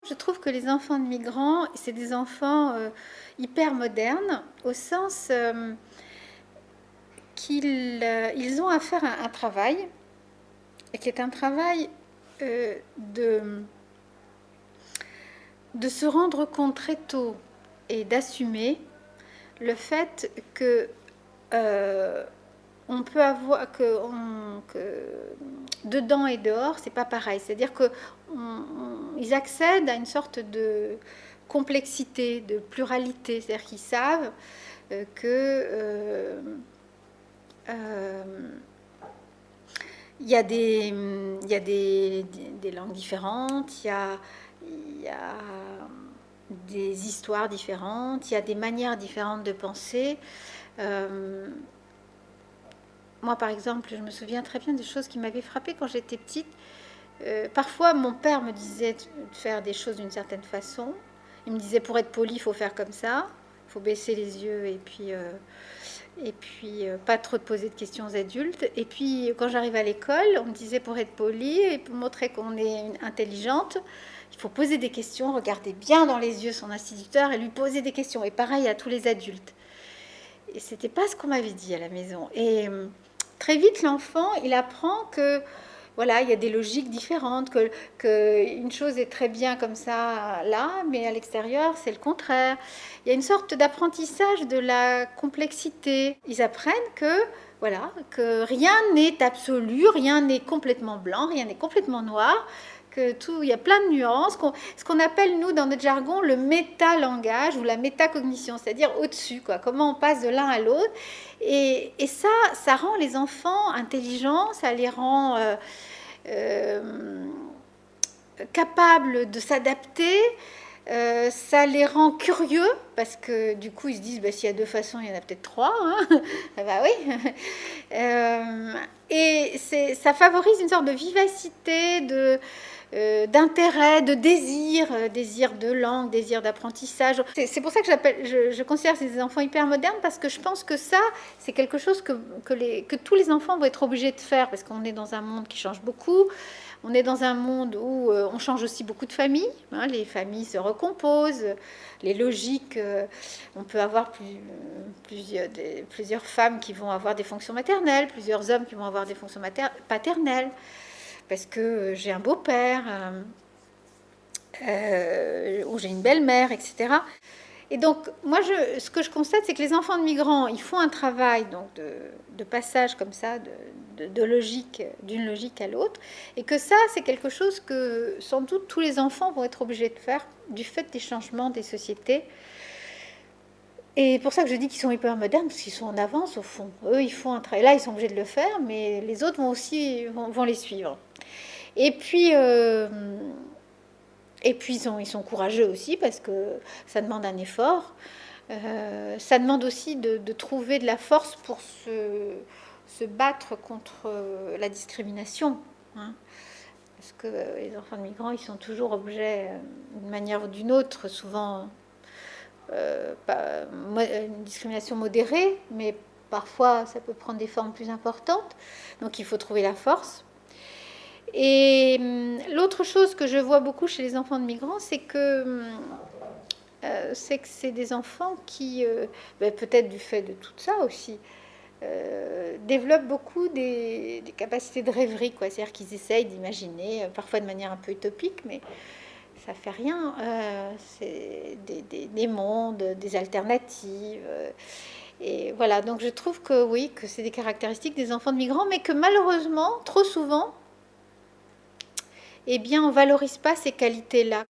Je trouve que les enfants de migrants, c'est des enfants hyper modernes, au sens qu'ils ont à faire un travail, et qui est un travail de se rendre compte très tôt et d'assumer le fait que on peut avoir que dedans et dehors, c'est pas pareil. C'est-à-dire que ils accèdent à une sorte de complexité, de pluralité. C'est-à-dire qu'ils savent que il y a des langues différentes, il y a des histoires différentes, il y a des manières différentes de penser. Moi, par exemple, je me souviens très bien des choses qui m'avaient frappée quand j'étais petite. Parfois, mon père me disait de faire des choses d'une certaine façon. Il me disait, pour être poli, il faut faire comme ça. Il faut baisser les yeux et puis pas trop te poser de questions aux adultes. Et puis, quand j'arrive à l'école, on me disait, pour être poli et pour montrer qu'on est intelligente, il faut poser des questions, regarder bien dans les yeux son instituteur et lui poser des questions. Et pareil à tous les adultes. Et c'était pas ce qu'on m'avait dit à la maison. Et très vite, l'enfant, il apprend que voilà, il y a des logiques différentes, que une chose est très bien comme ça là, mais à l'extérieur, c'est le contraire. Il y a une sorte d'apprentissage de la complexité. Ils apprennent que voilà, que rien n'est absolu, rien n'est complètement blanc, rien n'est complètement noir, que tout, il y a plein de nuances, ce qu'on appelle nous dans notre jargon le métalangage ou la métacognition, c'est-à-dire au-dessus, quoi. Comment on passe de l'un à l'autre. Et ça rend les enfants intelligents, ça les rend capables de s'adapter. Ça les rend curieux parce que du coup ils se disent bah, s'il y a deux façons il y en a peut-être trois hein. Ah bah oui. Et ça favorise une sorte de vivacité, d'intérêt, de désir de langue, désir d'apprentissage. C'est pour ça que je considère ces enfants hyper modernes, parce que je pense que ça, c'est quelque chose que tous les enfants vont être obligés de faire, parce qu'on est dans un monde qui change beaucoup. On est dans un monde où on change aussi beaucoup de familles. Hein, les familles se recomposent, les logiques, on peut avoir plusieurs femmes qui vont avoir des fonctions maternelles, plusieurs hommes qui vont avoir des fonctions paternelles, parce que j'ai un beau-père, ou j'ai une belle-mère, etc. Et donc, moi, ce que je constate, c'est que les enfants de migrants, ils font un travail donc, de passage comme ça, de logique, d'une logique à l'autre, et que ça, c'est quelque chose que, sans doute, tous les enfants vont être obligés de faire du fait des changements des sociétés. Et pour ça que je dis qu'ils sont hyper modernes, parce qu'ils sont en avance, au fond. Eux, ils font un travail. Là, ils sont obligés de le faire, mais les autres vont aussi vont les suivre. Et puis... ils sont courageux aussi parce que ça demande un effort. Ça demande aussi de trouver de la force pour se battre contre la discrimination. Hein. Parce que les enfants de migrants, ils sont toujours objets, d'une manière ou d'une autre, souvent une discrimination modérée, mais parfois ça peut prendre des formes plus importantes. Donc il faut trouver la force. Et l'autre chose que je vois beaucoup chez les enfants de migrants, c'est que c'est des enfants qui, peut-être du fait de tout ça aussi, développent beaucoup des capacités de rêverie, quoi. C'est-à-dire qu'ils essayent d'imaginer, parfois de manière un peu utopique, mais ça fait rien. C'est des mondes, des alternatives. Et voilà, donc je trouve que oui, que c'est des caractéristiques des enfants de migrants, mais que malheureusement, trop souvent, eh bien, on ne valorise pas ces qualités-là.